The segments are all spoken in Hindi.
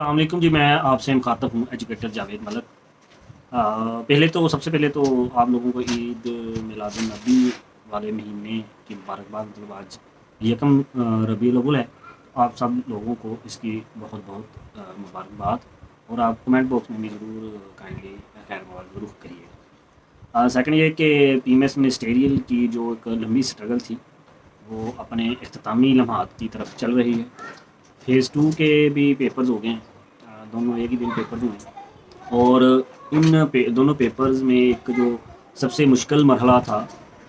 अस्सलामुअलैकुम जी, मैं आपसे मुखातब हूँ एजुकेटर जावेद मलक। पहले तो सबसे पहले तो आप लोगों को ईद मिलादुन्नबी वाले महीने की मुबारकबाद। मतलब आज यकम रबीउल अव्वल है। आप सब लोगों को इसकी बहुत-बहुत मुबारकबाद। और आप कमेंट बॉक्स में भी ज़रूर काइंडली खैर मक़ादम ज़रूर करिएगा। सेकंड ये कि पीएमएस मिनिस्टेरियल की जो एक लंबी स्ट्रगल थी, वो अपने इख्तितामी लम्हात की तरफ चल रही है। फ़ेज़ 2 के भी पेपर्स हो गए हैं। दोनों एक ही दिन पेपर्स हुए हैं। और इन दोनों पेपर्स में एक जो सबसे मुश्किल मरहला था,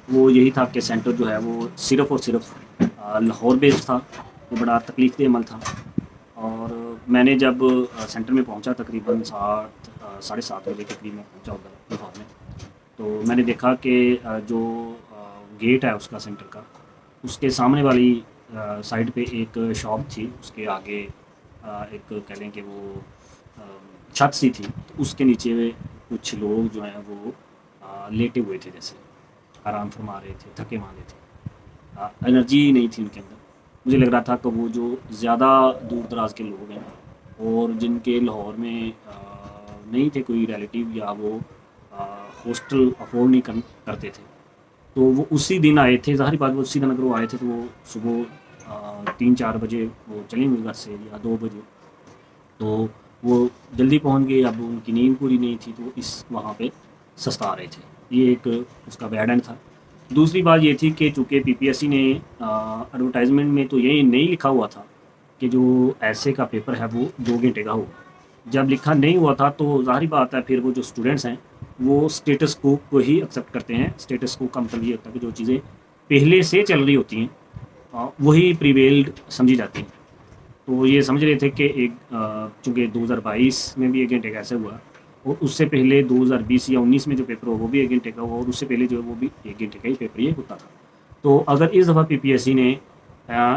वो यही था कि सेंटर जो है वो सिर्फ़ और सिर्फ़ लाहौर बेस्ड था। ये बड़ा तकलीफ़ अमल था। और मैंने जब सेंटर में पहुंचा तकरीबन साढ़े 7 बजे के करीब में पहुंचा उधर लाहौर में। तो मैंने देखा कि जो गेट है उसका सेंटर का, उसके सामने वाली साइड पे एक शॉप थी। उसके आगे एक कह लें कि वो अ, छत सी थी। तो उसके नीचे कुछ लोग जो हैं वो लेटे हुए थे, जैसे आराम फरमा रहे थे, थके मांदे थे। एनर्जी नहीं थी उनके अंदर। मुझे लग रहा था कि वो जो ज़्यादा दूर दराज के लोग हैं और जिनके लाहौर में नहीं थे कोई रिलेटिव, या वो हॉस्टल अफोर्ड नहीं करते थे, तो वो उसी दिन आए थे। ज़ाहिर बात, वो उसी दिन अगर वो आए थे तो वो सुबह 3-4 बजे वो चले होंगे घर से, या 2 बजे। तो वो जल्दी पहुंच गए। अब उनकी नींद पूरी नहीं थी, तो इस वहाँ पे सस्ता रहे थे। ये एक उसका बैड एंड था। दूसरी बात ये थी कि चूँकि पीपीएससी ने एडवर्टाइजमेंट में तो ये नहीं लिखा हुआ था कि जो ऐसे का पेपर है वो 2 घंटे का होगा। जब लिखा नहीं हुआ था तो ज़ाहिर बात है, फिर वो जो स्टूडेंट्स हैं वो स्टेटस को ही एक्सेप्ट करते हैं। स्टेटस को का मतलब ये होता है कि जो चीज़ें पहले से चल रही होती हैं वही प्रिवेल्ड समझी जाती हैं। तो ये समझ रहे थे कि एक चूँकि 2022 में भी 1 घंटे का ऐसे हुआ, और उससे पहले 2020 या 19 में जो पेपर हुआ वो भी 1 घंटे का हुआ, और उससे पहले जो है वो भी 1 घंटे का ही पेपर ये होता था। तो अगर इस दफ़ा पीपीएससी ने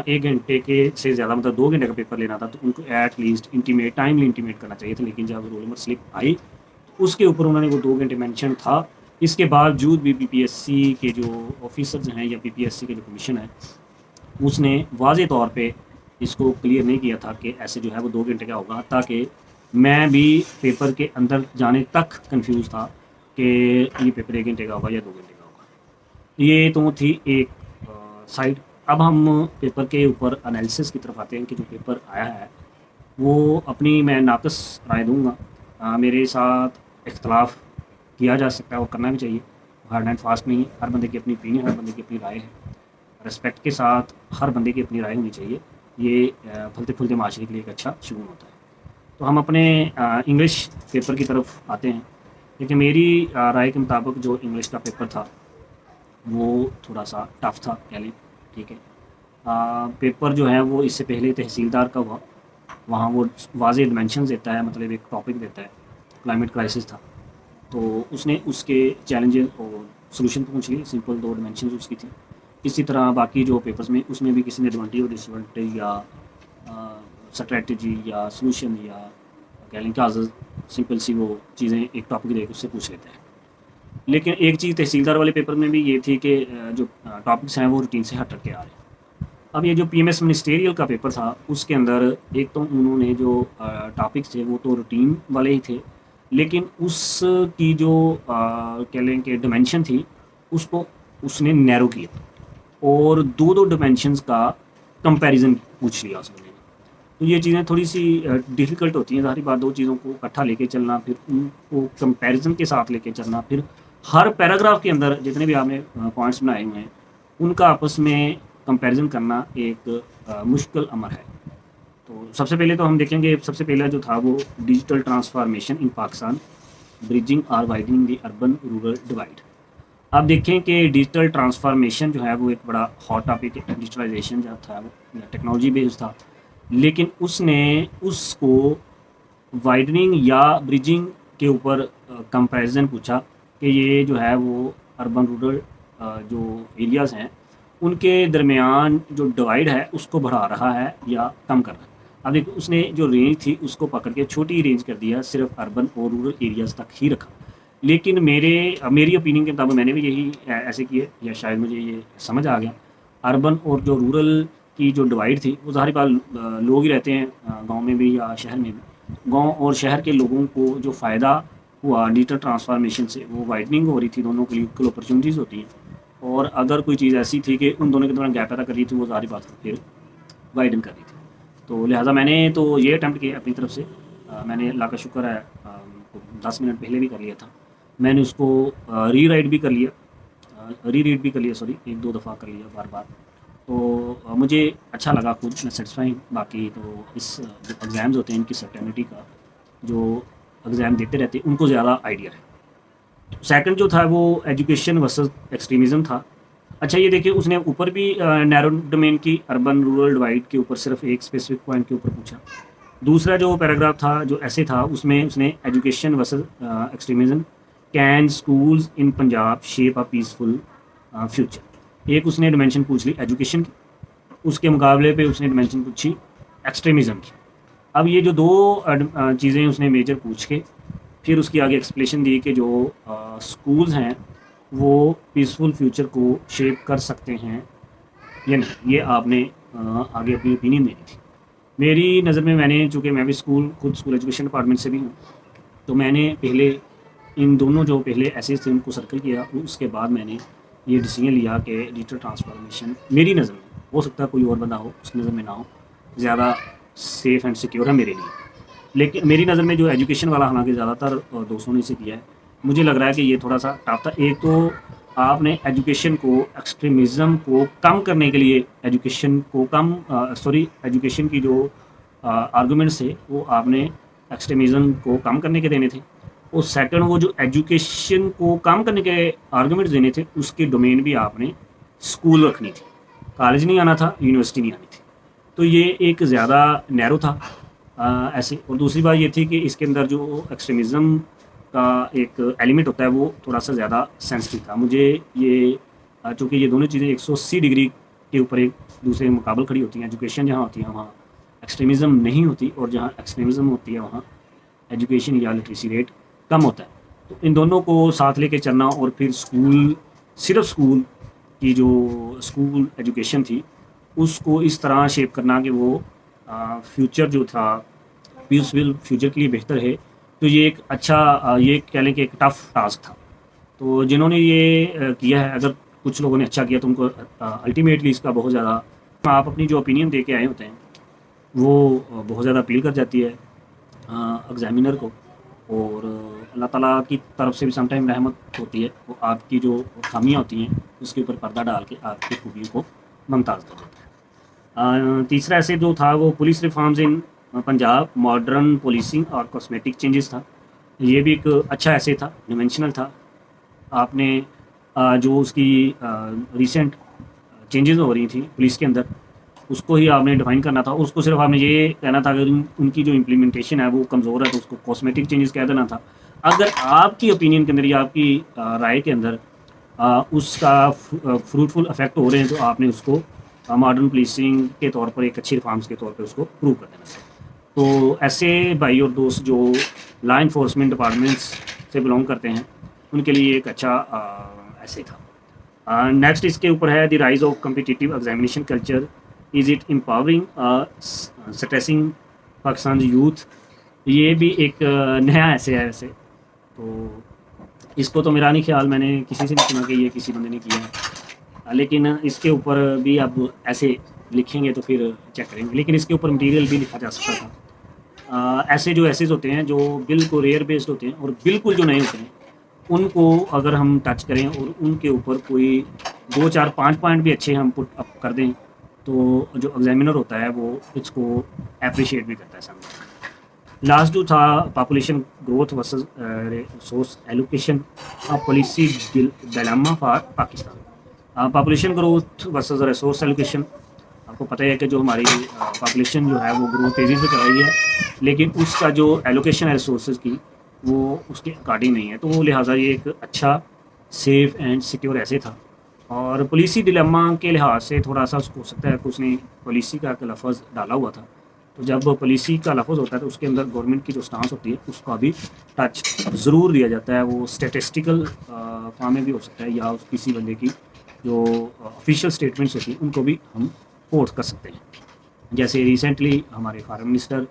1 घंटे के से ज़्यादा मतलब 2 घंटे का पेपर लेना था, तो उनको एट लीस्ट टाइमली इंटीमेट करना चाहिए था। लेकिन जब रोल नंबर स्लिप आई, तो उसके ऊपर उन्होंने वो 2 घंटे मेंशन था। इसके बावजूद भी पीपीएससी के जो ऑफिसर्स हैं या पीपीएससी के जो कमीशन है, उसने वाज़े तौर पे इसको क्लियर नहीं किया था कि ऐसे जो है वो 2 घंटे का होगा, ताकि मैं भी पेपर के अंदर जाने तक कन्फ्यूज़ था कि ये पेपर 1 घंटे का होगा या 2 घंटे का होगा। ये तो थी एक साइड। अब हम पेपर के ऊपर एनालिसिस की तरफ आते हैं कि जो पेपर आया है वो अपनी मैं नाक़िस राय दूँगा। मेरे साथ इख्तिलाफ़ किया जा सकता है और करना भी चाहिए। हार्ड एंड फास्ट नहीं है। हर बंदे की अपनी ओपिनियन, हर बंदे की अपनी राय है। रिस्पेक्ट के साथ हर बंदे की अपनी राय होनी चाहिए। ये फलते-फूलते माशरे के लिए एक अच्छा शुरू होता है। तो हम अपने इंग्लिश पेपर की तरफ आते हैं। देखिए, मेरी राय के मुताबिक जो इंग्लिश का पेपर था वो थोड़ा-सा टफ़ था कह लें, ठीक है। पेपर जो है वो इससे पहले तहसीलदार का हुआ, वहाँ वो वाज़ेह डायमेंशंस देता है, मतलब एक टॉपिक देता है, क्लाइमेट क्राइसिस था। तो उसने उसके चैलेंजेस और सॉल्यूशन पूछ लिए, सिंपल 2 डायमेंशंस उसकी थी। इसी तरह बाकी जो पेपर्स में उसमें भी किसी ने एडवांटेज और डिसएडवांटेज या स्ट्रैटेजी या सॉल्यूशन या कह लें काज़ सिंपल सी वो चीज़ें एक टॉपिक देके उससे पूछ लेते हैं। लेकिन एक चीज़ तहसीलदार वाले पेपर में भी ये थी कि जो टॉपिक्स हैं वो रूटीन से हट के आ रहे हैं। अब ये जो पीएमएस मिनिस्टेरियल का पेपर था, उसके अंदर एक तो उन्होंने जो टॉपिक्स थे वो तो रूटीन वाले ही थे, लेकिन उसकी जो कह लें कि डायमेंशन थी, उसको उसने नैरो किया, और 2-2 डायमेंशंस का कंपैरिज़न पूछ लिया उस बंदे ने। तो ये चीज़ें थोड़ी-सी डिफ़िकल्ट होती हैं। ज़ाहिर बात, 2 चीज़ों को इकट्ठा लेके चलना, फिर उनको कंपैरिज़न के साथ लेके चलना, फिर हर पैराग्राफ के अंदर जितने भी आपने पॉइंट्स बनाए हुए हैं, उनका आपस में कंपैरिज़न करना एक मुश्किल अमर है। तो सबसे पहले तो हम देखेंगे, सबसे पहला जो था वो digital transformation in Pakistan, bridging और widening the urban rural divide. आप देखें कि डिजिटल ट्रांसफॉर्मेशन जो है वो एक बड़ा हॉट टॉपिक है। डिजिटलाइजेशन जो था वो टेक्नोलॉजी बेस्ड था, लेकिन उसने उसको वाइडनिंग या ब्रिजिंग के ऊपर कंपैरिजन पूछा कि ये जो है वो अर्बन रूरल जो एरियाज़ हैं उनके दरमियान जो डिवाइड है उसको बढ़ा रहा है या कम कर रहा है। अब देखो, उसने जो रेंज थी उसको पकड़ के छोटी रेंज कर दिया, सिर्फ अर्बन और रूरल एरियाज़ तक ही रखा। लेकिन मेरी ओपिनियन के मुताबिक मैंने भी यही ऐसे किए, या शायद मुझे ये समझ आ गया। अर्बन और जो रूरल की जो डिवाइड थी वो ज़ाहिर बात लोग ही रहते हैं गाँव में भी या शहर में भी। गांव और शहर के लोगों को जो फ़ायदा हुआ डिजिटल ट्रांसफॉर्मेशन से, वो वाइडनिंग हो रही थी, दोनों के लिए इक्वल अपॉर्चुनिटीज़ होती हैं। और अगर कोई चीज़ ऐसी थी कि उन दोनों के दौरान गैप पैदा कर रही थी, वो ज़ाहिर बात है फिर वाइडन कर रही थी। तो लिहाजा मैंने तो ये अटैम्प्ट किया अपनी तरफ से। मैंने अल्लाह का शुक्र है 10 मिनट पहले भी कर लिया था। मैंने उसको रीराइट भी कर लिया, रीरीड भी कर लिया, सॉरी, 1-2 दफ़ा कर लिया बार-बार। तो मुझे अच्छा लगा, खुद मैं सेटिस्फाइंग। बाकी तो इस जो एग्ज़ाम्स होते हैं इनकी सर्टेनिटी का, जो एग्ज़ाम देते रहते हैं उनको ज़्यादा आइडिया है। सेकंड जो था वो एजुकेशन वर्सेस एक्सट्रीमिज़म था। अच्छा ये देखिए, उसने ऊपर भी नैरो डोमेन की अर्बन रूरल डिवाइड के ऊपर सिर्फ एक स्पेसिफिक पॉइंट के ऊपर पूछा। दूसरा जो पैराग्राफ था, जो ऐसे था, उसमें उसने education versus extremism, can schools in Punjab shape a peaceful future. एक उसने डिमेंशन पूछ ली एजुकेशन की, उसके मुकाबले पे उसने डिमेंशन पूछी एक्सट्रीमिज़म की। अब ये जो दो चीज़ें उसने मेजर पूछ के फिर उसकी आगे एक्सप्लेनेशन दी कि जो स्कूल्स हैं वो पीसफुल फ्यूचर को शेप कर सकते हैं या नहीं, ये आपने आगे अपनी ओपिनियन देनी थी। मेरी नज़र में, मैंने चूँकि मैं भी खुद स्कूल एजुकेशन डिपार्टमेंट से भी हूँ, तो मैंने पहले इन दोनों जो पहले ऐसे थे उनको सर्कल किया, उसके बाद मैंने ये डिसीजन लिया कि डिजिटल ट्रांसफॉर्मेशन मेरी नज़र में, हो सकता है कोई और बंदा हो उसकी नज़र में ना हो, ज़्यादा सेफ़ एंड सिक्योर है मेरे लिए। लेकिन मेरी नज़र में जो एजुकेशन वाला, हालांकि ज़्यादातर दोस्तों ने इसे किया है, मुझे लग रहा है कि ये थोड़ा सा टफ था। एक तो आपने एजुकेशन को, एक्सट्रीमिज़म को कम करने के लिए एजुकेशन को एजुकेशन की जो आर्गूमेंट्स थे वो आपने एक्सट्रीमिज़म को कम करने के देने थे। और सेकंड, वो जो एजुकेशन को कम करने के आर्गूमेंट्स देने थे उसकी डोमेन भी आपने स्कूल रखनी थी, कॉलेज नहीं आना था, यूनिवर्सिटी नहीं आनी थी। तो ये एक ज़्यादा नैरो था ऐसे। और दूसरी बात ये थी कि इसके अंदर जो एक्सट्रीमिज़म का एक एलिमेंट होता है वो थोड़ा सा ज़्यादा सेंसिटिव था। मुझे ये चूँकि ये दोनों चीज़ें 180 डिग्री के ऊपर एक दूसरे के मुकाबल खड़ी होती हैं। एजुकेशन जहाँ होती है वहाँ एक्सट्रीमिज़म नहीं होती, और जहाँ एक्सट्रीमिज़म होती है वहाँ एजुकेशन या लिटरेसी रेट कम होता है। तो इन दोनों को साथ लेके चलना, और फिर सिर्फ स्कूल की जो स्कूल एजुकेशन थी उसको इस तरह शेप करना कि वो फ्यूचर जो था पीसफुल फ्यूचर के लिए बेहतर है, तो ये एक अच्छा, ये कह लें कि एक टफ टास्क था। तो जिन्होंने ये किया है, अगर कुछ लोगों ने अच्छा किया तो उनको अल्टीमेटली इसका बहुत ज़्यादा, आप अपनी जो ओपिनियन दे के आए होते हैं वो बहुत ज़्यादा अपील कर जाती है एग्ज़ामिनर को। और अल्लाह ताला की तरफ से भी समटाइम रहमत होती है, वो आपकी जो खामियाँ होती हैं उसके ऊपर पर्दा डाल के आपकी खूबियों को मुमताज़ कर देता है। तीसरा ऐसे जो था वो police reforms in Punjab, modern policing और कॉस्मेटिक चेंजेस था। ये भी एक अच्छा ऐसे था, डिमेंशनल था। आपने जो उसकी रिसेंट चेंजेस हो रही थी पुलिस के अंदर, उसको ही आपने डिफाइन करना था। उसको सिर्फ आपने ये कहना था अगर उनकी जो इम्प्लीमेंटेशन है वो कमज़ोर है तो उसको कॉस्मेटिक चेंजेस कह देना था। अगर आपकी ओपिनियन के अंदर या आपकी राय के अंदर उसका फ्रूटफुल इफेक्ट हो रहे हैं तो आपने उसको मॉडर्न पुलिसिंग के तौर पर, एक अच्छी रिफॉर्म्स के तौर पर उसको प्रूव कर देना था। तो ऐसे भाई और दोस्त जो लॉ इन्फोर्समेंट डिपार्टमेंट्स से बिलोंग करते हैं उनके लिए एक अच्छा ऐसे था। नेक्स्ट इसके ऊपर है the rise of competitive examination culture, is it empowering stressing Pakistan youth. ये भी एक नया ऐसे है वैसे, तो इसको तो मेरा नहीं ख्याल, मैंने किसी से नहीं सुना कि ये किसी बंदे ने किया है। लेकिन इसके ऊपर भी अब ऐसे लिखेंगे तो फिर चेक करेंगे, लेकिन इसके ऊपर मटेरियल भी लिखा जा सकता था। ऐसे जो एसेज होते हैं जो बिल्कुल रेयर बेस्ड होते हैं और बिल्कुल जो नए होते हैं उनको अगर हम टच करें और उनके ऊपर कोई 2, 4, 5 पॉइंट भी अच्छे हम पुट अप कर दें तो जो एग्जामिनर होता है वो इसको अप्रिशिएट भी करता है सामने। लास्ट जो था population growth versus resource allocation, policy dilemma for Pakistan. Population growth versus resource allocation, आपको पता है कि जो हमारी पॉपुलेशन जो है वो ग्रोथ तेज़ी से कर रही है, लेकिन उसका जो एलोकेशन है रिसोर्स की वो उसके अकॉर्डिंग नहीं है। तो लिहाजा ये एक अच्छा सेफ एंड सिक्योर ऐसे था। और पॉलिसी डिलेमा के लिहाज से थोड़ा सा हो सकता है कि उसने पॉलिसी का लफ्ज़ डाला हुआ था, तो जब पॉलिसी का लफ्ज़ होता है तो उसके अंदर गवर्नमेंट की जो स्टांस होती है उसका भी टच ज़रूर दिया जाता है। वो स्टेटिस्टिकल फॉर्म में भी हो सकता है या किसी बंदे की जो ऑफिशियल स्टेटमेंट्स होती हैं उनको भी हम कोट कर सकते हैं। जैसे रिसेंटली हमारे फॉरेन मिनिस्टर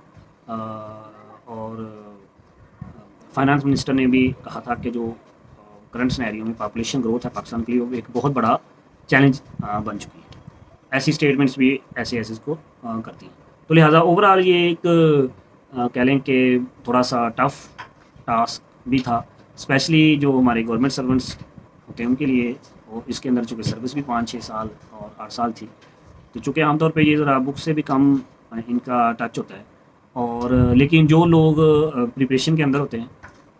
फाइनेंस मिनिस्टर ने भी कहा था कि जो करंट सिनेरियो में पॉपुलेशन ग्रोथ है पाकिस्तान के लिए, वो एक बहुत बड़ा चैलेंज बन चुकी है। ऐसी स्टेटमेंट्स भी ऐसे ऐसे इसको करती हैं। तो लिहाजा ओवरऑल ये एक कह लें कि थोड़ा सा टफ टास्क भी था, स्पेशली जो हमारे गवर्नमेंट सर्वेंट्स होते हैं उनके लिए। और इसके अंदर चूँकि सर्विस भी 5-6 साल और 8 साल थी, तो चूँकि आमतौर पे ये ज़रा बुक से भी कम इनका टच होता है। और लेकिन जो लोग प्रिपरेशन के अंदर होते हैं,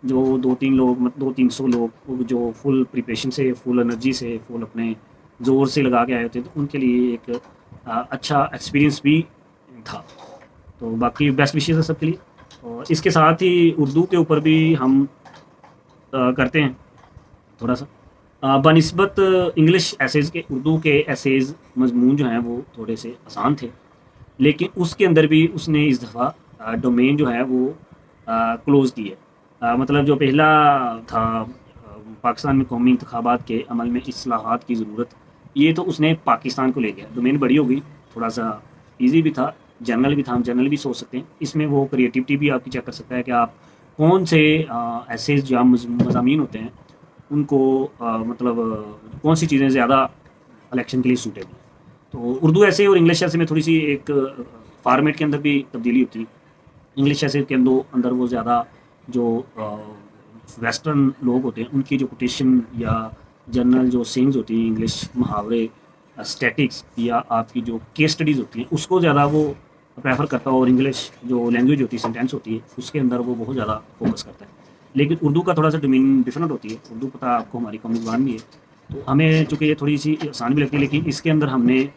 जो 2-3 लोग 200-300 लोग जो फुल प्रिपरेशन से, फुल एनर्जी से, फुल अपने ज़ोर से लगा के आए होते हैं, तो उनके लिए एक अच्छा एक्सपीरियंस भी था। तो बाकी बेस्ट विशेज़ है सबके लिए। और इसके साथ ही उर्दू के ऊपर भी हम करते हैं थोड़ा सा बनिस्बत इंग्लिश एसेज के, उर्दू के एसेज मजमून जो हैं वो थोड़े से आसान थे, लेकिन उसके अंदर भी उसने इस दफ़ा डोमेन जो है वो क्लोज़ की है। मतलब जो पहला था पाकिस्तान में कौमी इंतखाबात के अमल में इस्लाहात की ज़रूरत, ये तो उसने पाकिस्तान को ले गया। डोमेन बड़ी हो गई, थोड़ा सा ईजी भी था, जनरल भी था, हम जनरल भी सोच सकते हैं। इसमें वो क्रिएटिविटी भी आपकी चेक कर सकता है कि आप कौन से एसेज या मज़ामीन होते हैं उनको मतलब कौन सी चीज़ें ज़्यादा इलेक्शन के लिए सूटेबल हैं। तो उर्दू ऐसे और इंग्लिश ऐसे में थोड़ी सी एक फॉर्मेट के अंदर भी तब्दीली होती है। इंग्लिश ऐसे के अंदर वो ज़्यादा जो वेस्टर्न लोग होते हैं उनकी जो कोटेशन या जनरल जो सेइंग्स होती हैं, इंग्लिश मुहावरे, स्टैटिक्स या आपकी जो केस स्टडीज़ होती हैं, उसको ज़्यादा वो प्रेफर करता है। और इंग्लिश जो लैंग्वेज होती है, सेंटेंस होती है, उसके अंदर वो बहुत ज़्यादा फोकस करता है। लेकिन उर्दू का थोड़ा सा डोमेन डिफरेंट होती है। उर्दू पता आपको हमारी कौमी ज़ुबान भी है, तो हमें चूँकि ये थोड़ी सी आसान भी लगती है, लेकिन इसके अंदर हमने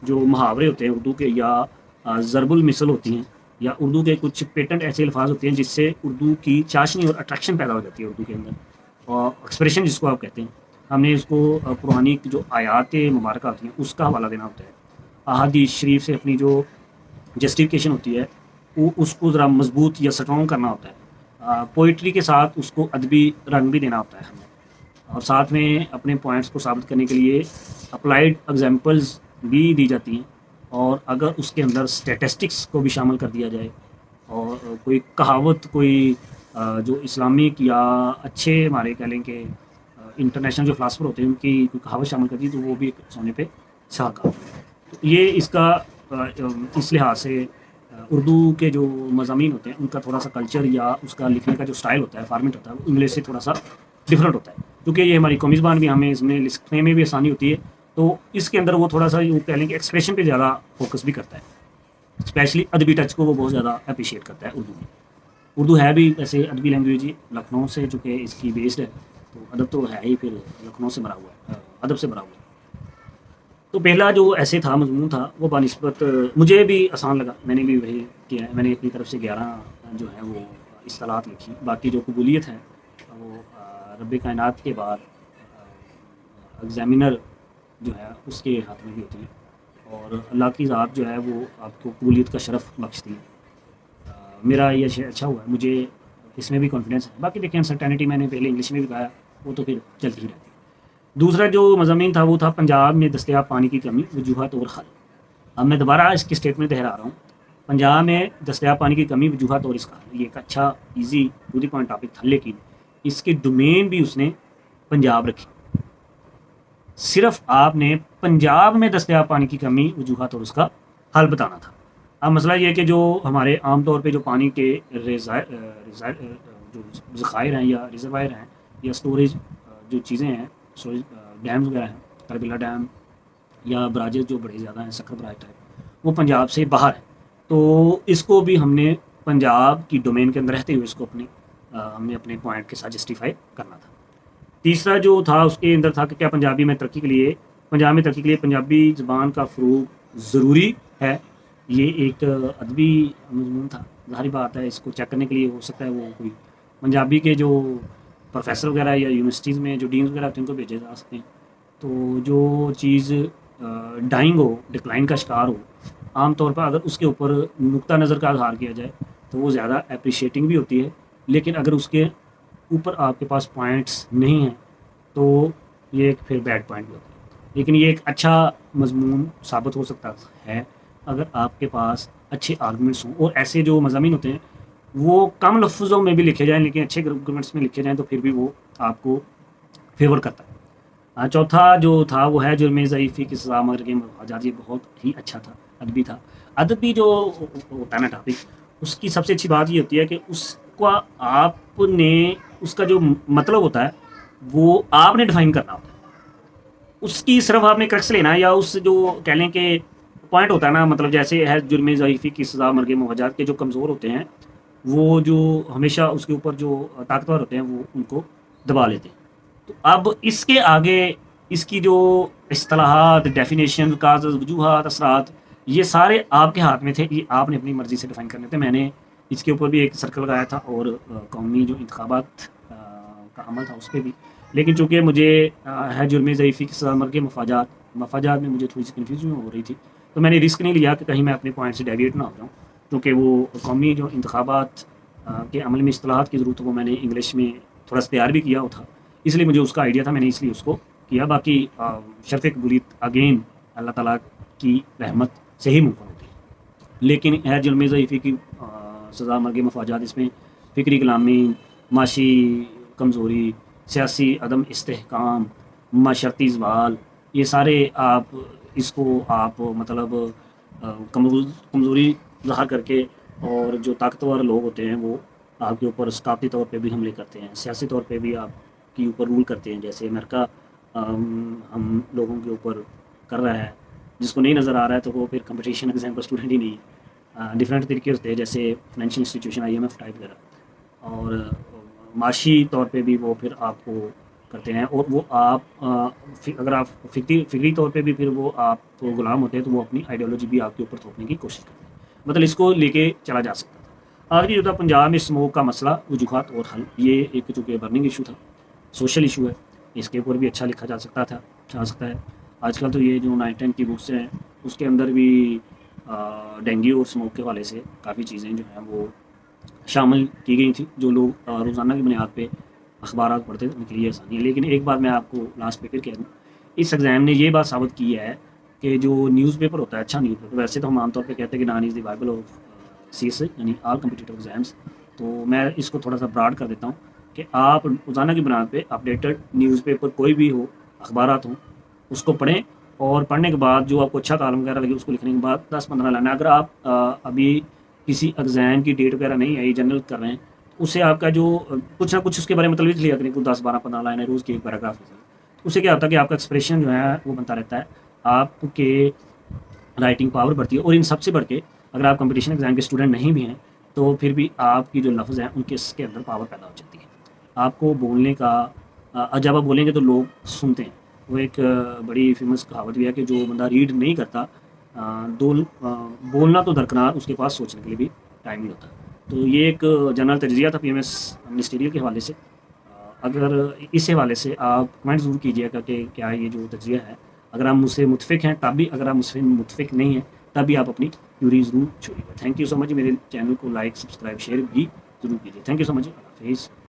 जो मुहावरे होते हैं उर्दू के, या ज़रबुल मिसल होती हैं, या उर्दू के कुछ पेटेंट ऐसे अल्फाज होते हैं जिससे उर्दू की चाशनी और अट्रैक्शन पैदा हो जाती है उर्दू के अंदर, और एक्सप्रेशन जिसको आप कहते हैं। हमने इसको पुरानी जो आयात मुबारक होती हैं उसका हवाला देना होता है। अहादीस शरीफ से अपनी जो जस्टिफिकेशन होती है वो उसको ज़रा मजबूत या स्ट्रॉन्ग करना होता है। पोइट्री के साथ उसको अदबी रंग भी देना होता है हमें, और साथ में अपने पॉइंट्स को साबित करने के लिए अप्लाइड एग्जांपल्स भी दी जाती हैं। और अगर उसके अंदर स्टैटिस्टिक्स को भी शामिल कर दिया जाए, और कोई कहावत, कोई जो इस्लामिक या अच्छे हमारे कह लें कि इंटरनेशनल जो फ़िलासफ़र होते हैं उनकी कोई कहावत शामिल कर दी, तो वो भी सोने पे सुहागा। तो ये इसका इस लिहाज से उर्दू के जो मज़ामीन होते हैं उनका थोड़ा सा कल्चर या उसका लिखने का जो स्टाइल होता है, फॉर्मेट होता है, वो इंग्लिश से थोड़ा सा डिफरेंट होता है। क्योंकि ये हमारी कौमी ज़बान भी, हमें इसमें लिखने में भी आसानी होती है, तो इसके अंदर वो थोड़ा सा यूँ कह लें कि एक्सप्रेशन पे ज़्यादा फोकस भी करता है। स्पेशली अदबी टच को वो बहुत ज़्यादा अप्रिशिएट करता है उर्दू में। उर्दू है भी ऐसे अदबी लैंग्वेज ही, लखनऊ से चूँकि इसकी बेस्ड है, तो अदब तो है ही, फिर लखनऊ से भरा हुआ है, अदब से भरा हुआ है। तो पहला जो ऐसे था, मजमून था, वो बानिस्बत मुझे भी आसान लगा। मैंने भी वही किया है। मैंने अपनी तरफ से 11 जो है वो इस्तिलाहात लिखी। बाकी जो कबूलियत है वो रब कायनात के बाद एग्ज़ामिनर जो है उसके हाथ में भी होती है, और अल्लाह की ज़ात जो है वो आपको कबूलियत का शरफ़ बख्शती है। मेरा ये अच्छा हुआ है, मुझे इसमें भी कॉन्फिडेंस है। बाकी देखिए अनसर्टेनिटी मैंने पहले इंग्लिश में भी कहा, वो तो फिर चलती ही रहती है। दूसरा जो मज़ामीन था वो था पंजाब में दस्तयाब पानी की कमी, वजूहत और हल। अब मैं दोबारा इसकी स्टेटमेंट दोहरा रहा हूँ। पंजाब में दस्तयाब पानी की कमी, वजूहत और इसका हल, ये एक अच्छा easy to the point topic था, लेकिन इसकी डोमेन भी उसने पंजाब रखी। सिर्फ आपने पंजाब में दस्तयाब पानी की कमी, वजूहत और उसका हल बताना था। अब मसला ये है कि जो हमारे आम तौर पे जो पानी के जो ज़खायर हैं या रिजर्वायर हैं या स्टोरेज जो चीज़ें हैं, स्टोरेज डैम्स वगैरह हैं, करबिला डैम या बराजेस जो बड़े ज़्यादा हैं, सक्कर बराज टाइप, वो पंजाब से बाहर है। तो इसको भी हमने पंजाब की डोमेन के अंदर रहते हुए इसको हमने अपने पॉइंट के साथ जस्टिफाई करना था। तीसरा जो था उसके अंदर था कि क्या पंजाब में तरक्की के लिए पंजाबी ज़बान का फ़रोग़ ज़रूरी है। ये एक अदबी मज़मून था। ज़ाहिर बात है, इसको चेक करने के लिए हो सकता है वो कोई पंजाबी के जो प्रोफेसर वगैरह या यूनिवर्सिटीज़ में जो डीन्स वगैरह होते हैं उनको भेजे जा सकते हैं। तो जो चीज़ डाइंग हो, डिक्लाइन का शिकार हो, आम तौर पर अगर उसके ऊपर नुक्ता नज़र का इज़हार किया जाए तो वो ज़्यादा एप्रिशिएटिंग भी होती है। लेकिन अगर उसके ऊपर आपके पास पॉइंट्स नहीं हैं तो ये एक फिर बैड पॉइंट भी होता है। लेकिन ये एक अच्छा मज़मून साबित हो सकता है अगर आपके पास अच्छे आर्गूमेंट्स हों। और ऐसे जो मज़ामीन होते हैं वो कम लफ्ज़ों में भी लिखे जाएँ लेकिन अच्छे ग्रामेंट्स में लिखे जाएँ तो फिर भी वो आपको फ़ेवर करता है। चौथा जो था वो है जुर्म ज़ईफ़ी की सज़ा मगर के मुहाजात, ये बहुत ही अच्छा था, अदबी था। अदबी जो होता है ना टॉपिक, उसकी सबसे अच्छी बात ये होती है कि उसका आपने उसका जो मतलब होता है, वो आपने डिफ़ाइन करना होता है। उसकी सिर्फ़ आपने क्रक्स लेना है या उस जो कह लें कि पॉइंट होता है ना, मतलब जैसे है जुर्म ज़ईफ़ी की सज़ा मगर के मुहाजात के जो कमज़ोर होते हैं, वो जो हमेशा उसके ऊपर जो ताकतवर होते हैं, वो उनको दबा लेते हैं। तो अब इसके आगे इसकी जो इस्तिलाहात, डेफ़िनेशन, काज़, वजूहात, असरात, ये सारे आपके हाथ में थे, ये आपने अपनी मर्ज़ी से डिफ़ाइन करने थे। मैंने इसके ऊपर भी एक सर्कल लगाया था और कौमी जो इंतखाबात का अमल था उस पे भी। लेकिन चूँकि मुझे है जुर्म ज़ईफ़ी की सज़ा मर के मफ़ाजात में मुझे थोड़ी-सी कन्फ्यूज़न हो रही थी, तो मैंने रिस्क नहीं लिया कि कहीं मैं अपने पॉइंट से डेविएट ना हो जाऊँ, क्योंकि वो कौमी जो इंतखाबात के अमल में इस्तिलाहात की ज़रूरत, वो मैंने इंग्लिश में थोड़ा-सा तैयार भी किया हुआ था। इसलिए मुझे उसका आइडिया था, मैंने इसलिए उसको किया। बाकी शर्फ़ कबूलियत अगेन अल्लाह ताला की रहमत से ही मुमकिन होती है। लेकिन है जुल्म ज़ईफ़ी की सज़ा मर्ग मफ़ाजात, इसमें फ़िक्री गुलामी, माशी कमज़ोरी, सियासी अदम इस्तेहकाम, माशरती ज़वाल, ये सारे आप इसको आप मतलब कमज़ोरी ज़ाहिर करके, और जो ताकतवर लोग होते हैं वो आपके ऊपर सकाफ़ती तौर पे भी हमले करते हैं, सियासी तौर पे भी आपके ऊपर रूल करते हैं। जैसे अमेरिका हम लोगों के ऊपर कर रहा है, जिसको नहीं नज़र आ रहा है तो वो फिर कंपटीशन एग्ज़ाम का स्टूडेंट ही नहीं है। डिफरेंट तरीके होते हैं, जैसे फाइनेंशियल इंस्टीट्यूशन, आईएमएफ टाइप वगैरह, और माशी तौर पे भी वो फिर आपको करते हैं। और वो आप अगर आप फ़िक्री तौर पे भी फिर वो आप तो गुलाम होते हैं, तो वो अपनी आइडियोलॉजी भी आपके ऊपर थोपने की कोशिश करते हैं। मतलब इसको लेके चला जा सकता था। आखिरी जो था पंजाब में स्मोक का मसला, वजूहात और हल, ये एक चूँकि बर्निंग इशू था, सोशल इशू है, इसके ऊपर भी अच्छा लिखा जा सकता है। आजकल तो ये जो 9-10 की बुक्स हैं, उसके अंदर भी डेंगू और स्मोक के हवाले से काफ़ी चीज़ें जो हैं वो शामिल की गई थी, जो लोग रोज़ाना की बुनियाद पे अखबारात पढ़ते थे, उनके लिए आसानी है। लेकिन एक बात मैं आपको लास्ट पे फिर कह दूँ, इस एग्ज़ाम ने ये बात साबित की है कि जो न्यूज़पेपर होता है, अच्छा न्यूज़पेपर, वैसे तो हम आमतौर पे कहते हैं कि नान is the Bible of CSE यानी ऑल कॉम्पिटिटिव एग्ज़ाम्स, तो मैं इसको थोड़ा-सा ब्रॉड कर देता हूँ कि आप रोज़ाना की बुनियाद पे अपडेटेड न्यूज़पेपर कोई भी हो, अखबारात हों, उसको पढ़ें, और पढ़ने के बाद जो आपको अच्छा कॉलम वगैरह लगे, उसको लिखने के बाद 10-15 लाइनें, अगर आप अभी किसी एग्ज़ाम की डेट वगैरह नहीं आई, जनरल कर रहे हैं, तो उससे आपका जो कुछ ना कुछ उसके बारे में मतलब लिख लिया करें, कुछ 10-12-15 लाइनें रोज़ की एक पैराग्राफ लिखें। उससे क्या होता है कि आपका एक्सप्रेशन जो है वो बनता रहता है, आपके राइटिंग पावर बढ़ती है। और इन सबसे बढ़ के अगर आप कंपटीशन एग्ज़ाम के स्टूडेंट नहीं भी हैं, तो फिर भी आपकी जो लफ्ज़ हैं उनके इसके अंदर पावर पैदा हो जाती है। आपको बोलने का जब आप बोलेंगे तो लोग सुनते हैं। वो एक बड़ी फ़ेमस कहावत भी है कि जो बंदा रीड नहीं करता, बोलना तो दरकिनार, उसके पास सोचने के लिए भी टाइम नहीं होता। तो ये एक जनरल तज्ज़िया था पीएमएस मिनिस्टीरियल के हवाले से। अगर इस हवाले से आप कमेंट ज़रूर कीजिएगा कि क्या ये जो तज्ज़िया है, अगर आप मुझसे मुत्फ़िक हैं तब भी, अगर आप मुझसे मुत्फ़िक नहीं हैं तब भी आप अपनी थ्योरी ज़रूर छोड़िएगा। Thank you so much. मेरे चैनल को लाइक, सब्सक्राइब, शेयर भी ज़रूर कीजिए। Thank you so much. Allah हाफ़िज़।